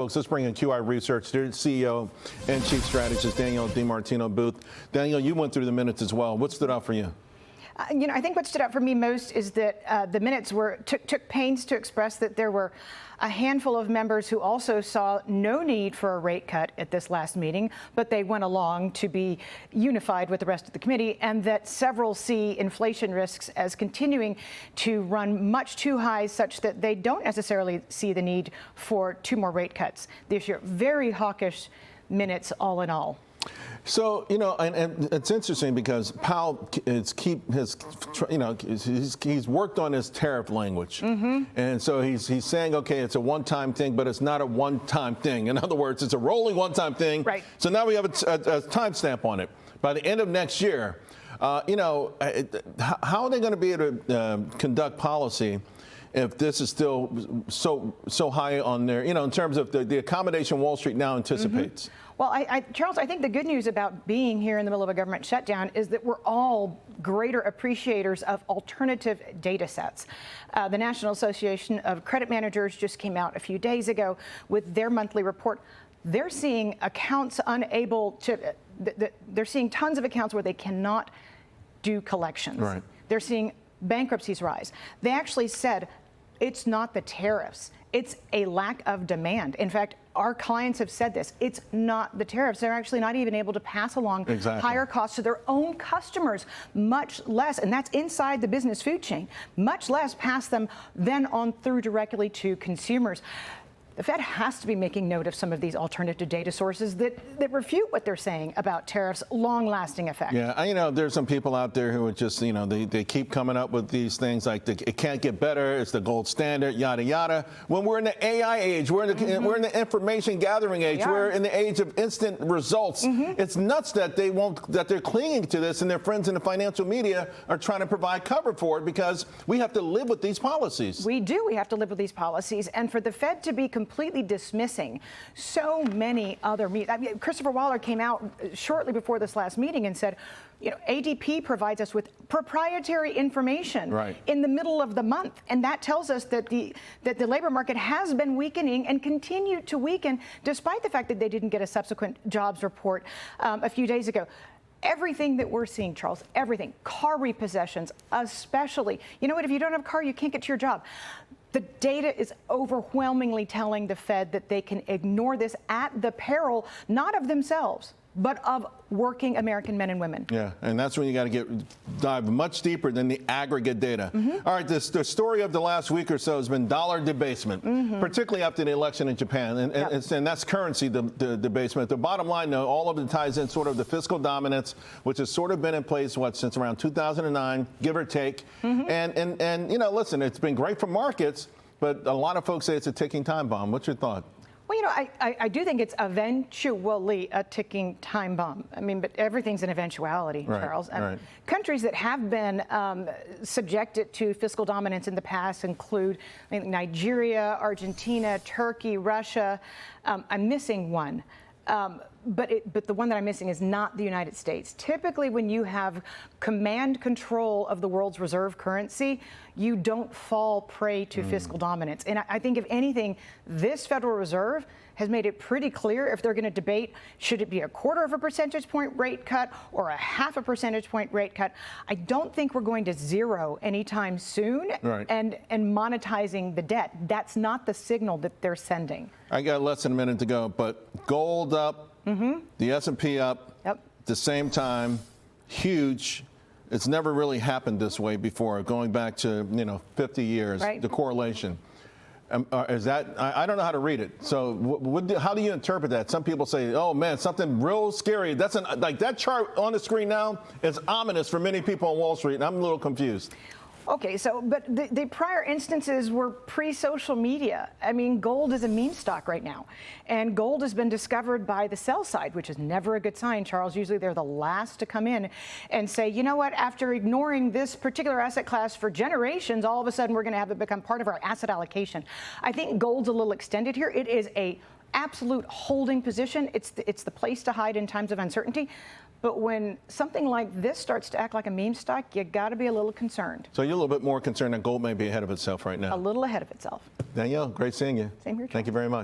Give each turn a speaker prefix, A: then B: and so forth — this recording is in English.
A: Folks, let's bring in QI Research, their CEO and Chief Strategist, Danielle DiMartino Booth. Danielle, you went through the minutes as well. What stood out for you?
B: I think what stood out for me most is that the minutes took pains to express that there were a handful of members who also saw no need for a rate cut at this last meeting, but they went along to be unified with the rest of the committee, and that several see inflation risks as continuing to run much too high, such that they don't necessarily see the need for 2 more rate cuts this year. Very hawkish minutes all in all.
A: So, and it's interesting because Powell he's worked on his tariff language. And so he's saying, okay, it's a one-time thing, but it's not a one-time thing. In other words, it's a rolling one-time thing.
B: Right.
A: So now we have a timestamp on it. By the end of next year, how are they going to be able to conduct policy if this is still so high on their, in terms of the accommodation Wall Street now anticipates?
B: Well, Charles, I think the good news about being here in the middle of a government shutdown is that we're all greater appreciators of alternative data sets. The National Association of Credit Managers just came out a few days ago with their monthly report. They're seeing accounts unable to, they're seeing tons of accounts where they cannot do collections.
A: Right.
B: They're seeing bankruptcies rise. They actually said it's not the tariffs. It's a lack of demand. In fact, our clients have said this. It's not the tariffs. They're actually not even able to pass along higher costs to their own customers, much less, and that's inside the business food chain, much less pass them then on through directly to consumers. The Fed has to be making note of some of these alternative data sources that refute what they're saying about tariffs' long-lasting effect.
A: Yeah, there's some people out there who are just, they keep coming up with these things like it can't get better, it's the gold standard, yada, yada. When we're in the AI age, we're in the information gathering age, we're in the age of instant results. It's nuts that they're clinging to this, and their friends in the financial media are trying to provide cover for it, because we have to live with these policies.
B: We do. We have to live with these policies. And for the Fed to be completely dismissing so many other meetings. I mean, Christopher Waller came out shortly before this last meeting and said, ADP provides us with proprietary information in the middle of the month. And that tells us that the labor market has been weakening and continued to weaken, despite the fact that they didn't get a subsequent jobs report a few days ago. Everything that we're seeing, Charles, everything, car repossessions especially. You know what, if you don't have a car, you can't get to your job. The data is overwhelmingly telling the Fed that they can ignore this at the peril, not of themselves, but of working American men and women. Yeah,
A: and that's when you got to dive much deeper than the aggregate data. All right, the story of the last week or so has been dollar debasement, particularly after the election in Japan, and that's currency debasement. The bottom line, though, all of it ties in sort of the fiscal dominance, which has sort of been in place, since around 2009, give or take. And listen, it's been great for markets, but a lot of folks say it's a ticking time bomb. What's your thought?
B: Well, I do think it's eventually a ticking time bomb. I mean, but everything's an eventuality, Charles. Countries that have been subjected to fiscal dominance in the past include Nigeria, Argentina, Turkey, Russia. I'm missing one. But the one that I'm missing is not the United States. Typically, when you have command control of the world's reserve currency, you don't fall prey to fiscal dominance. And I think, if anything, this Federal Reserve has made it pretty clear, if they're going to debate, should it be a 1/4 percentage point rate cut or a 1/2 percentage point rate cut? I don't think we're going to zero anytime soon and monetizing the debt. That's not the signal that they're sending.
A: I got less than a minute to go, but gold up, the S&P up at the same time, huge. It's never really happened this way before, going back to 50 years, the correlation. Is that, I don't know how to read it. So how do you interpret that? Some people say, oh man, something real scary. That's like that chart on the screen now is ominous for many people on Wall Street, and I'm a little confused.
B: Okay, but the prior instances were pre-social media. I mean, gold is a meme stock right now. And gold has been discovered by the sell side, which is never a good sign, Charles. Usually they're the last to come in and say, you know what, after ignoring this particular asset class for generations, all of a sudden we're going to have it become part of our asset allocation. I think gold's a little extended here. It is a absolute holding position. It's the place to hide in times of uncertainty. But when something like this starts to act like a meme stock, you got to be a little concerned.
A: So you're a little bit more concerned that gold may be ahead of itself right now?
B: A little ahead of itself.
A: Danielle, great seeing you.
B: Same here, Charles.
A: Thank you very much.